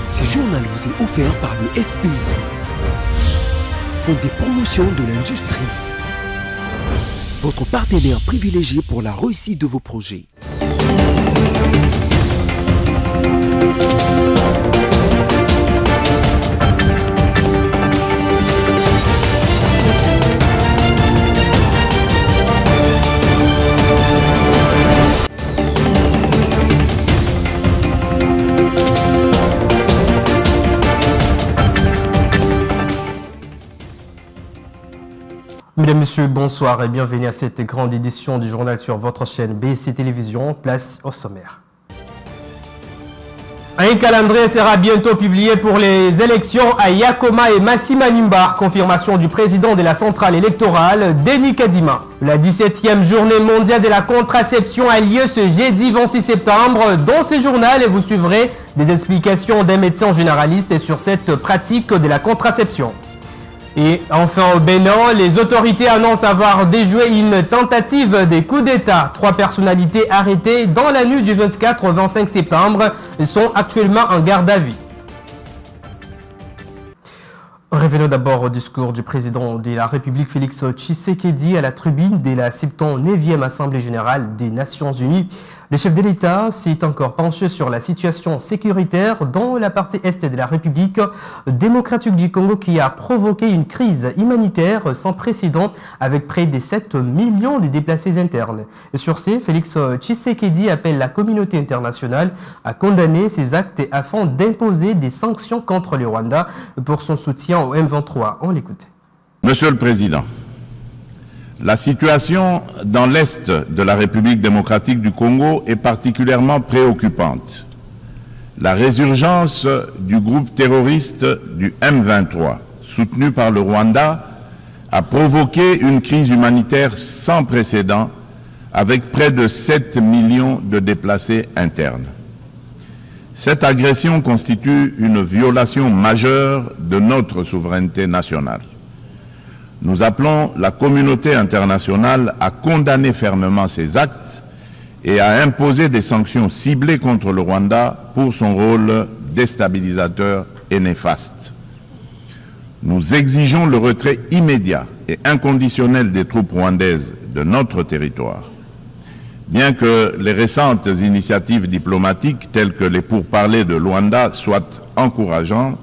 Ce journal vous est offert par le FPI, Fonds de promotion de l'industrie, votre partenaire privilégié pour la réussite de vos projets. Mesdames, Messieurs, bonsoir et bienvenue à cette grande édition du journal sur votre chaîne BSC Télévision. Place au sommaire. Un calendrier sera bientôt publié pour les élections à Yakoma et Massi-Manimba. Confirmation du président de la centrale électorale, Denis Kadima. La 17e journée mondiale de la contraception a lieu ce jeudi 26 septembre. Dans ce journal, vous suivrez des explications d'un médecin généraliste sur cette pratique de la contraception. Et enfin au Bénin, les autorités annoncent avoir déjoué une tentative de coup d'État. 3 personnalités arrêtées dans la nuit du 24 au 25 septembre sont actuellement en garde à vue. Revenons d'abord au discours du président de la République Félix Tshisekedi à la tribune de la 79e Assemblée générale des Nations Unies. Le chef de l'État s'est encore penché sur la situation sécuritaire dans la partie est de la République démocratique du Congo qui a provoqué une crise humanitaire sans précédent avec près de 7 millions de déplacés internes. Et sur ce, Félix Tshisekedi appelle la communauté internationale à condamner ces actes afin d'imposer des sanctions contre le Rwanda pour son soutien au M23. On l'écoute. Monsieur le Président, la situation dans l'Est de la République démocratique du Congo est particulièrement préoccupante. La résurgence du groupe terroriste du M23, soutenu par le Rwanda, a provoqué une crise humanitaire sans précédent avec près de 7 millions de déplacés internes. Cette agression constitue une violation majeure de notre souveraineté nationale. Nous appelons la communauté internationale à condamner fermement ces actes et à imposer des sanctions ciblées contre le Rwanda pour son rôle déstabilisateur et néfaste. Nous exigeons le retrait immédiat et inconditionnel des troupes rwandaises de notre territoire. Bien que les récentes initiatives diplomatiques telles que les pourparlers de Luanda soient encourageantes,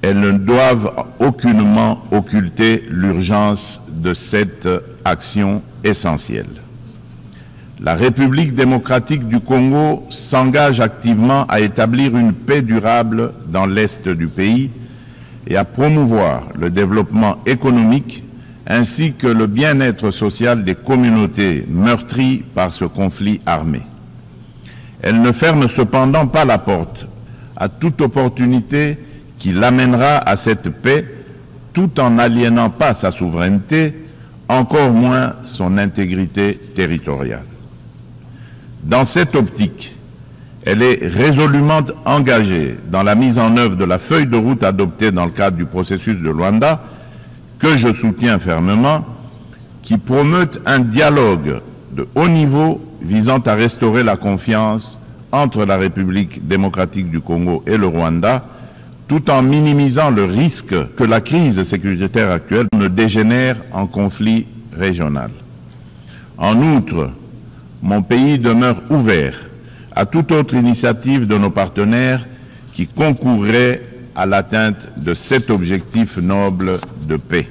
elles ne doivent aucunement occulter l'urgence de cette action essentielle. La République démocratique du Congo s'engage activement à établir une paix durable dans l'Est du pays et à promouvoir le développement économique ainsi que le bien-être social des communautés meurtries par ce conflit armé. Elle ne ferme cependant pas la porte à toute opportunité qui l'amènera à cette paix tout en n'aliénant pas sa souveraineté, encore moins son intégrité territoriale. Dans cette optique, elle est résolument engagée dans la mise en œuvre de la feuille de route adoptée dans le cadre du processus de Luanda, que je soutiens fermement, qui promeut un dialogue de haut niveau visant à restaurer la confiance entre la République démocratique du Congo et le Rwanda, tout en minimisant le risque que la crise sécuritaire actuelle ne dégénère en conflit régional. En outre, mon pays demeure ouvert à toute autre initiative de nos partenaires qui concourrait à l'atteinte de cet objectif noble de paix.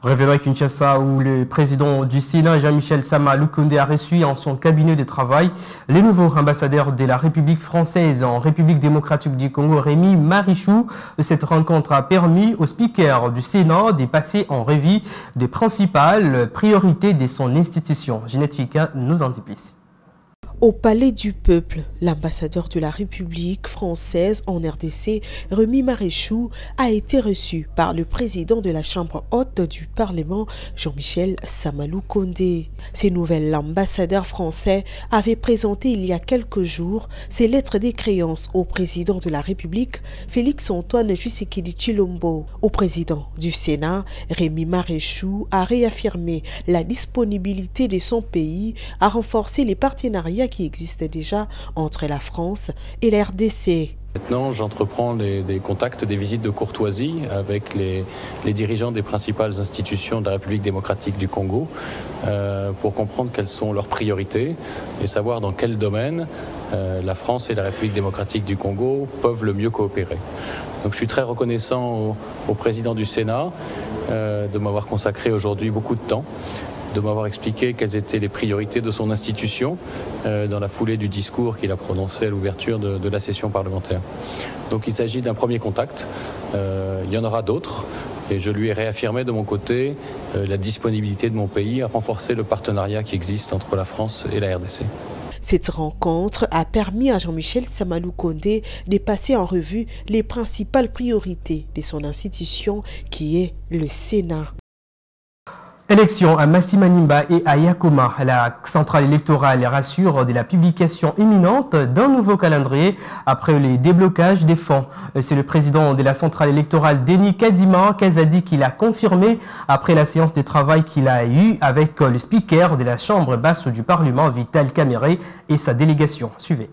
Revenons à Kinshasa où le président du Sénat, Jean-Michel Sama Lukonde, a reçu en son cabinet de travail les nouveaux ambassadeurs de la République française en République démocratique du Congo, Rémi Marichou. Cette rencontre a permis au speaker du Sénat de passer en revue des principales priorités de son institution. Ginette Fika nous en dit plus. Au Palais du Peuple, l'ambassadeur de la République française en RDC, Rémi Marichou, a été reçu par le président de la Chambre haute du Parlement, Jean-Michel Sama Lukonde. Ces nouvel ambassadeur français avait présenté il y a quelques jours ses lettres de créance au président de la République, Félix-Antoine Tshisekedi Tshilombo. Au président du Sénat, Rémi Marichou a réaffirmé la disponibilité de son pays à renforcer les partenariats qui existent déjà entre la France et la RDC. Maintenant, j'entreprends des contacts, des visites de courtoisie avec les dirigeants des principales institutions de la République démocratique du Congo pour comprendre quelles sont leurs priorités et savoir dans quel domaine la France et la République démocratique du Congo peuvent le mieux coopérer. Donc je suis très reconnaissant au président du Sénat de m'avoir consacré aujourd'hui beaucoup de temps, de m'avoir expliqué quelles étaient les priorités de son institution dans la foulée du discours qu'il a prononcé à l'ouverture de la session parlementaire. Donc il s'agit d'un premier contact, il y en aura d'autres et je lui ai réaffirmé de mon côté la disponibilité de mon pays à renforcer le partenariat qui existe entre la France et la RDC. Cette rencontre a permis à Jean-Michel Samalou Kondé de passer en revue les principales priorités de son institution qui est le Sénat. Élection à Masimanimba et à Yakoma. La centrale électorale rassure de la publication imminente d'un nouveau calendrier après les déblocages des fonds. C'est le président de la centrale électorale, Denis Kadima, qui a dit qu'il a confirmé après la séance de travail qu'il a eue avec le speaker de la Chambre basse du Parlement, Vital Kamerhe, et sa délégation. Suivez.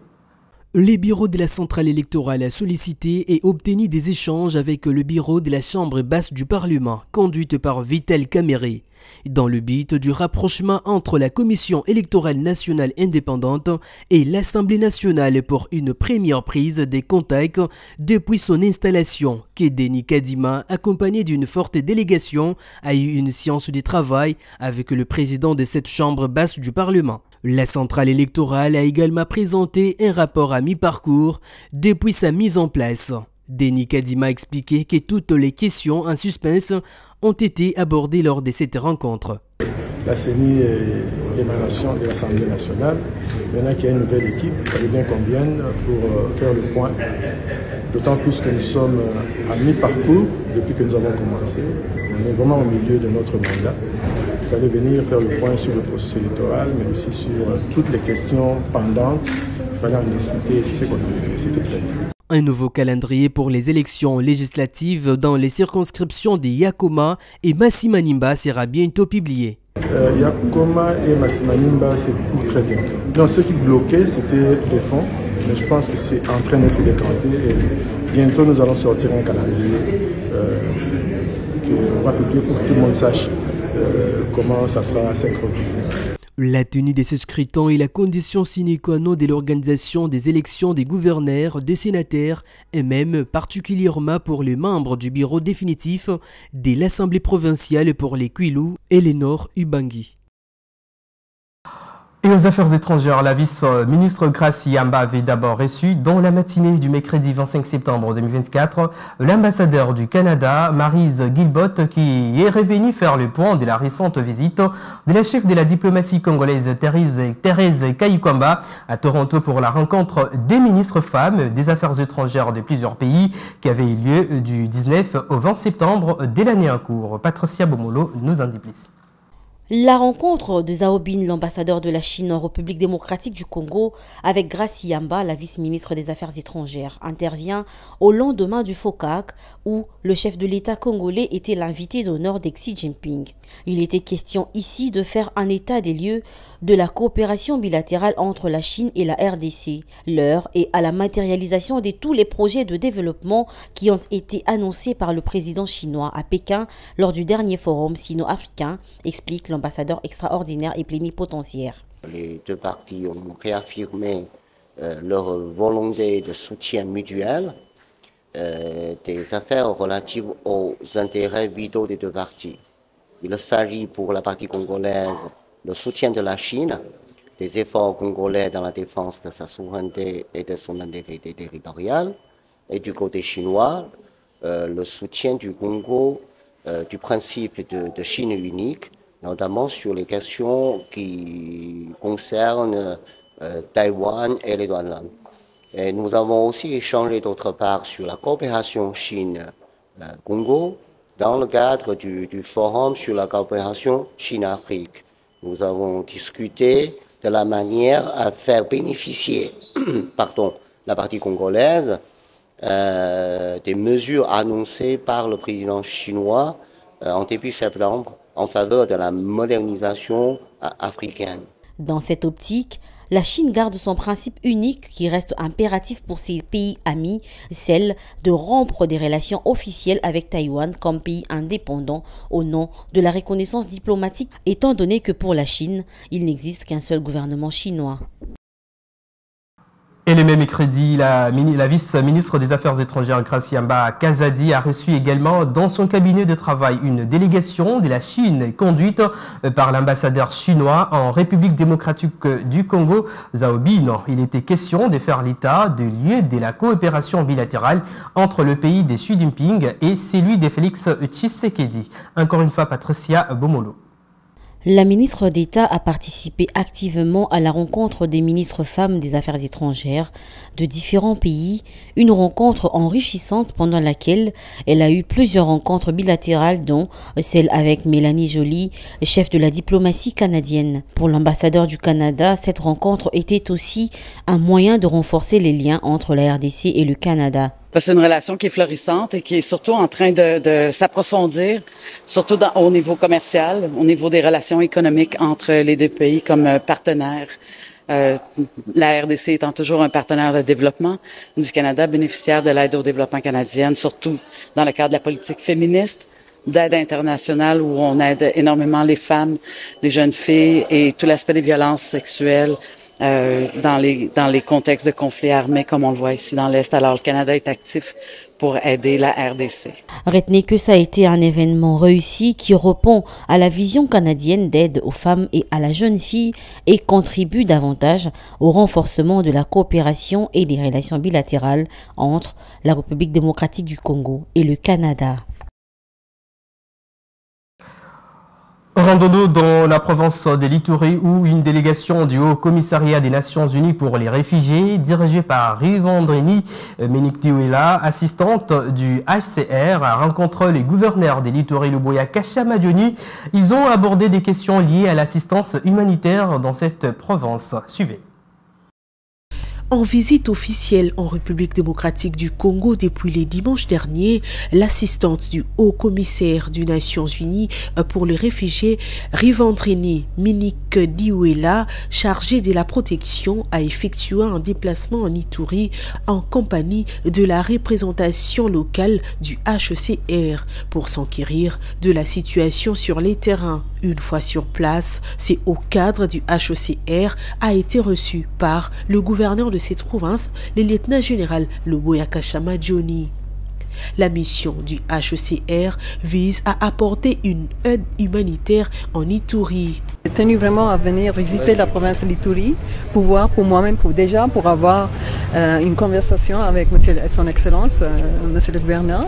Les bureaux de la centrale électorale a sollicité et obtenu des échanges avec le bureau de la Chambre basse du Parlement, conduite par Vital Kamerhe, dans le but du rapprochement entre la Commission électorale nationale indépendante et l'Assemblée nationale pour une première prise des contacts depuis son installation, que Denis Kadima, accompagné d'une forte délégation, a eu une séance de travail avec le président de cette Chambre basse du Parlement. La centrale électorale a également présenté un rapport à mi-parcours depuis sa mise en place. Denis Kadima a expliqué que toutes les questions en suspens ont été abordées lors de cette rencontre. La CENI est l'émanation de l'Assemblée nationale. Maintenant qu'il y a une nouvelle équipe, il fallait bien qu'on vienne pour faire le point. D'autant plus que nous sommes à mi-parcours depuis que nous avons commencé. On est vraiment au milieu de notre mandat. Il fallait venir faire le point sur le processus électoral, mais aussi sur toutes les questions pendantes. Il fallait en discuter et c'est ce qu'on a fait. C'était très bien. Un nouveau calendrier pour les élections législatives dans les circonscriptions de Yakoma et Masimanimba sera bientôt publié. Yakoma et Masimanimba, c'est pour très bien. Donc ce qui bloquait, c'était les fonds, mais je pense que c'est en train d'être décanté et bientôt nous allons sortir un calendrier qu'on va publier pour que tout le monde sache comment ça sera synchronisé. La tenue de ce scrutin est la condition sine qua non de l'organisation des élections des gouverneurs, des sénateurs et même particulièrement pour les membres du bureau définitif de l'Assemblée provinciale pour les Kwilu et les Nord-Ubangi. Et aux affaires étrangères, la vice-ministre Gracie Yamba avait d'abord reçu, dans la matinée du mercredi 25 septembre 2024, l'ambassadeur du Canada, Maryse Guilbert, qui est revenue faire le point de la récente visite de la chef de la diplomatie congolaise, Thérèse Kayukwamba, à Toronto pour la rencontre des ministres femmes des affaires étrangères de plusieurs pays qui avait eu lieu du 19 au 20 septembre de l'année en cours. Patricia Bomolo nous en dit plus. La rencontre de Zhao Bin, l'ambassadeur de la Chine en République démocratique du Congo, avec Gracie Yamba, la vice-ministre des Affaires étrangères, intervient au lendemain du FOCAC où le chef de l'État congolais était l'invité d'honneur de Xi Jinping. Il était question ici de faire un état des lieux de la coopération bilatérale entre la Chine et la RDC, l'heure est à la matérialisation de tous les projets de développement qui ont été annoncés par le président chinois à Pékin lors du dernier forum sino-africain, explique l'ambassadeur extraordinaire et plénipotentiaire. Les deux parties ont réaffirmé leur volonté de soutien mutuel des affaires relatives aux intérêts vitaux des deux parties. Il s'agit pour la partie congolaise le soutien de la Chine, des efforts congolais dans la défense de sa souveraineté et de son intégrité territoriale, et du côté chinois, le soutien du Congo du principe de Chine unique, notamment sur les questions qui concernent Taïwan et les douanes. Et nous avons aussi échangé d'autre part sur la coopération Chine-Congo dans le cadre du forum sur la coopération Chine-Afrique. Nous avons discuté de la manière à faire bénéficier la partie congolaise des mesures annoncées par le président chinois en début septembre en faveur de la modernisation africaine. Dans cette optique, la Chine garde son principe unique qui reste impératif pour ses pays amis, celle de rompre des relations officielles avec Taïwan comme pays indépendant au nom de la reconnaissance diplomatique, étant donné que pour la Chine, il n'existe qu'un seul gouvernement chinois. Et le même mercredi, la vice-ministre des Affaires étrangères Graciamba Kazadi a reçu également dans son cabinet de travail une délégation de la Chine conduite par l'ambassadeur chinois en République démocratique du Congo, Zhao Bin. Il était question de faire l'état de lieu de la coopération bilatérale entre le pays de Xi Jinping et celui de Félix Tshisekedi. Encore une fois, Patricia Bomolo. La ministre d'État a participé activement à la rencontre des ministres femmes des Affaires étrangères de différents pays, une rencontre enrichissante pendant laquelle elle a eu plusieurs rencontres bilatérales, dont celle avec Mélanie Joly, chef de la diplomatie canadienne. Pour l'ambassadeur du Canada, cette rencontre était aussi un moyen de renforcer les liens entre la RDC et le Canada. C'est une relation qui est florissante et qui est surtout en train de s'approfondir, surtout au niveau commercial, au niveau des relations économiques entre les deux pays comme partenaires. La RDC étant toujours un partenaire de développement du Canada, bénéficiaire de l'aide au développement canadienne, surtout dans le cadre de la politique féministe, d'aide internationale où on aide énormément les femmes, les jeunes filles et tout l'aspect des violences sexuelles. Dans les contextes de conflits armés comme on le voit ici dans l'Est. Alors le Canada est actif pour aider la RDC. Retenez que ça a été un événement réussi qui répond à la vision canadienne d'aide aux femmes et à la jeune fille et contribue davantage au renforcement de la coopération et des relations bilatérales entre la République démocratique du Congo et le Canada. Rendons-nous dans la province de l'Ituri où une délégation du Haut Commissariat des Nations Unies pour les réfugiés, dirigée par Rivandrini Menikdiwela, assistante du HCR, a rencontré les gouverneurs de l'Ituri, Luboya Kashamadjoni. Ils ont abordé des questions liées à l'assistance humanitaire dans cette province. Suivez. En visite officielle en République démocratique du Congo depuis le dimanche dernier, l'assistante du haut-commissaire des Nations Unies pour les réfugiés, Rivandrini Menikdiwela, chargée de la protection, a effectué un déplacement en Ituri en compagnie de la représentation locale du HCR pour s'enquérir de la situation sur les terrains. Une fois sur place, c'est au cadre du HCR a été reçu par le gouverneur de cette province, le lieutenant-général Luboya Kashamadjoni. La mission du HCR vise à apporter une aide humanitaire en Ituri. J'ai tenu vraiment à venir visiter la province de l'Ituri pour voir pour moi-même, pour avoir une conversation avec son Excellence, Monsieur le gouverneur,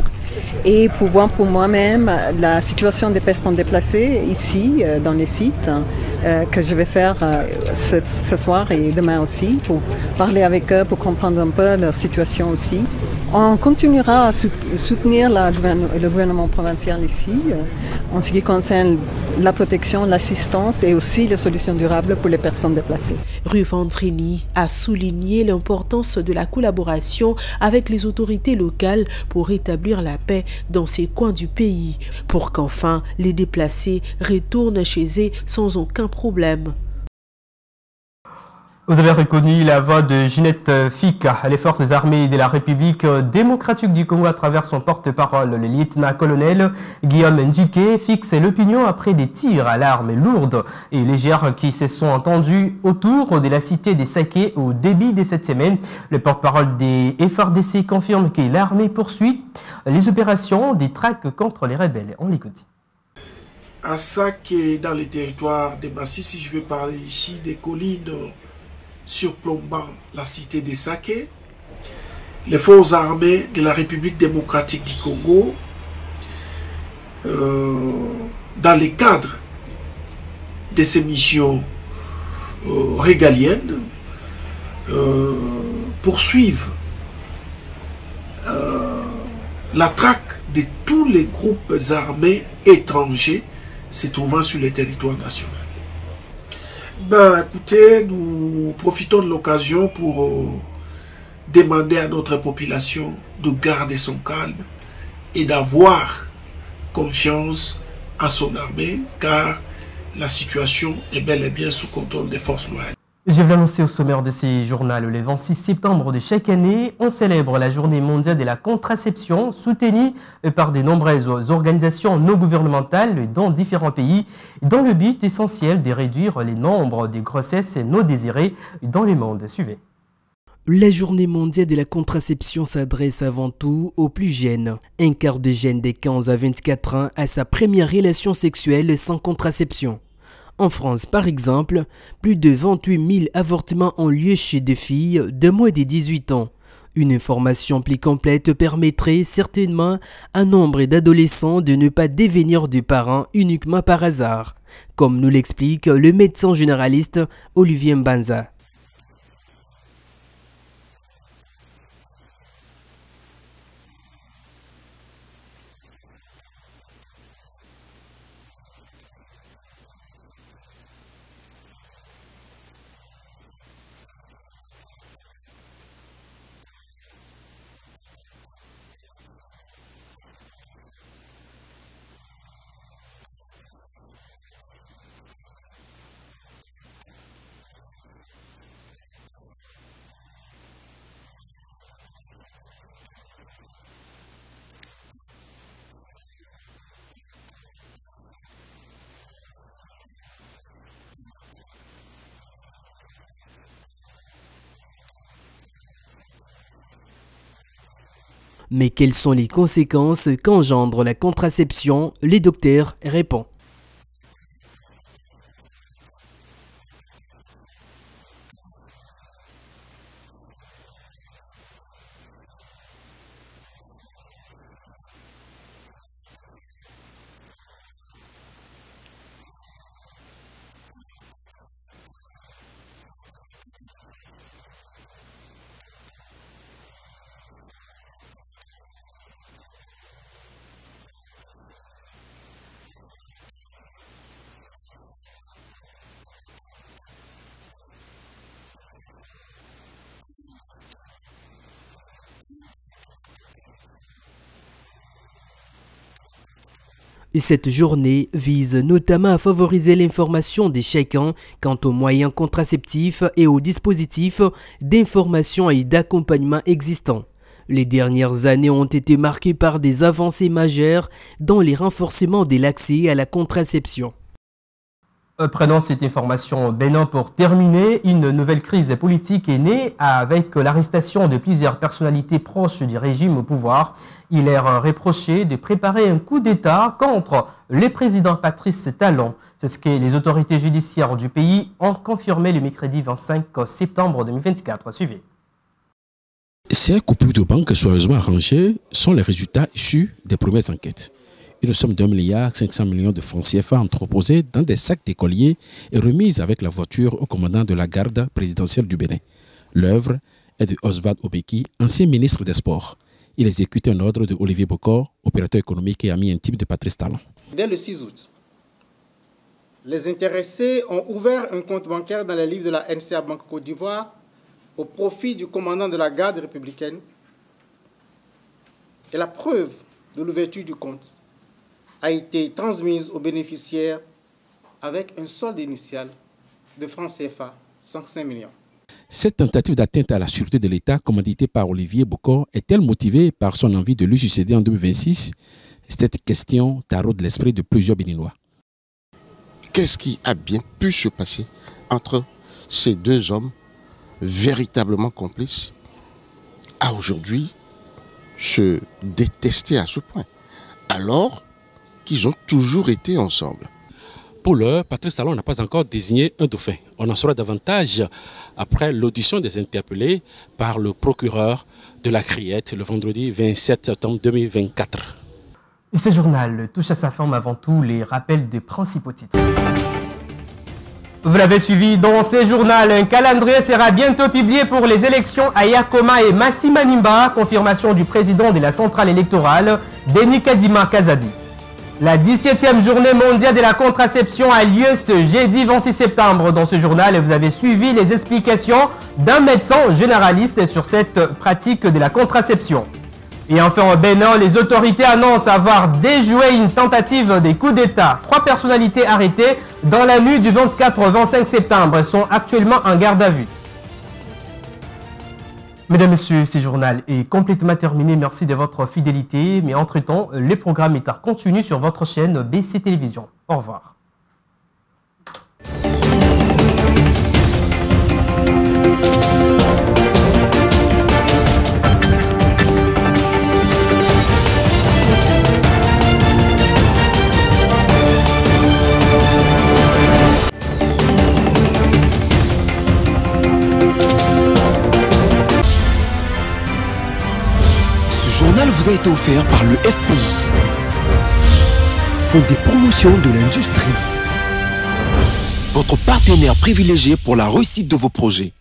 et pour voir pour moi-même la situation des personnes déplacées ici, dans les sites, que je vais faire ce soir et demain aussi, pour parler avec eux, pour comprendre un peu leur situation aussi. On continuera à soutenir le gouvernement provincial ici, en ce qui concerne la protection, l'assistance et aussi les solutions durables pour les personnes déplacées. Rivandrini a souligné l'importance de la collaboration avec les autorités locales pour rétablir la paix dans ces coins du pays, pour qu'enfin les déplacés retournent chez eux sans aucun problème. Vous avez reconnu la voix de Ginette Fick. Les forces armées de la République démocratique du Congo, à travers son porte-parole, le lieutenant-colonel Guillaume Ndjike, fixe l'opinion après des tirs à l'arme lourde et légère qui se sont entendus autour de la cité des Saké au début de cette semaine. Le porte-parole des FARDC confirme que l'armée poursuit les opérations des traques contre les rebelles. On l'écoute. À Saké, dans les territoires des Massissi, je vais parler ici des collines surplombant la cité des Saké, les forces armées de la République démocratique du Congo, dans le cadre de ces missions régaliennes, poursuivent la traque de tous les groupes armés étrangers se trouvant sur le territoire national. Écoutez, nous profitons de l'occasion pour demander à notre population de garder son calme et d'avoir confiance à son armée, car la situation est bel et bien sous contrôle des forces loyales. Je vais l'annoncer au sommaire de ces journaux. Le 26 septembre de chaque année, on célèbre la journée mondiale de la contraception, soutenue par de nombreuses organisations non gouvernementales dans différents pays, dans le but essentiel de réduire le nombre de grossesses non désirées dans le monde. Suivez. La journée mondiale de la contraception s'adresse avant tout aux plus jeunes. Un quart des jeunes de 15 à 24 ans a sa première relation sexuelle sans contraception. En France, par exemple, plus de 28 000 avortements ont lieu chez des filles de moins de 18 ans. Une information plus complète permettrait certainement à nombre d'adolescents de ne pas devenir des parents uniquement par hasard, comme nous l'explique le médecin généraliste Olivier Mbanza. Mais quelles sont les conséquences qu'engendre la contraception? Les docteurs répondent. Et cette journée vise notamment à favoriser l'information de chacun quant aux moyens contraceptifs et aux dispositifs d'information et d'accompagnement existants. Les dernières années ont été marquées par des avancées majeures dans les renforcements de l'accès à la contraception. Prenons cette information, Bénin, pour terminer. Une nouvelle crise politique est née avec l'arrestation de plusieurs personnalités proches du régime au pouvoir. Il est reproché de préparer un coup d'État contre le président Patrice Talon. C'est ce que les autorités judiciaires du pays ont confirmé le mercredi 25 septembre 2024. Suivez. Ces coupures de banque soigneusement arrangées sont les résultats issus des premières enquêtes. Une somme d'1,5 milliard de francs CFA entreposée dans des sacs d'écoliers et remise avec la voiture au commandant de la garde présidentielle du Bénin. L'œuvre est de Oswald Obeki, ancien ministre des Sports. Il exécute un ordre de Olivier Bokor, opérateur économique et ami intime de Patrice Talon. Dès le 6 août, les intéressés ont ouvert un compte bancaire dans les livres de la NCA Banque Côte d'Ivoire au profit du commandant de la garde républicaine. Et la preuve de l'ouverture du compte a été transmise aux bénéficiaires avec un solde initial de francs CFA 105 millions. Cette tentative d'atteinte à la sûreté de l'État, commanditée par Olivier Bokor, est-elle motivée par son envie de lui succéder en 2026? Cette question taraude l'esprit de plusieurs Béninois. Qu'est-ce qui a bien pu se passer entre ces deux hommes véritablement complices à aujourd'hui se détester à ce point, alors qu'ils ont toujours été ensemble? Pour l'heure, Patrice Talon n'a pas encore désigné un dauphin. On en saura davantage après l'audition des interpellés par le procureur de la Criette le vendredi 27 septembre 2024. Et ce journal touche à sa fin, mais avant tout les rappels des principaux titres. Vous l'avez suivi dans ce journal, un calendrier sera bientôt publié pour les élections à Yakoma et Massimanimba, confirmation du président de la centrale électorale, Denis Kadima Kazadi. La 17e journée mondiale de la contraception a lieu ce jeudi 26 septembre. Dans ce journal, vous avez suivi les explications d'un médecin généraliste sur cette pratique de la contraception. Et enfin au Bénin, les autorités annoncent avoir déjoué une tentative des coups d'État. 3 personnalités arrêtées dans la nuit du 24 au 25 septembre sont actuellement en garde à vue. Mesdames, Messieurs, ce journal est complètement terminé. Merci de votre fidélité. Mais entre-temps, les programmes État continuent sur votre chaîne BC Télévision. Au revoir. Ce journal vous a été offert par le FPI, Fonds des promotions de l'industrie, votre partenaire privilégié pour la réussite de vos projets.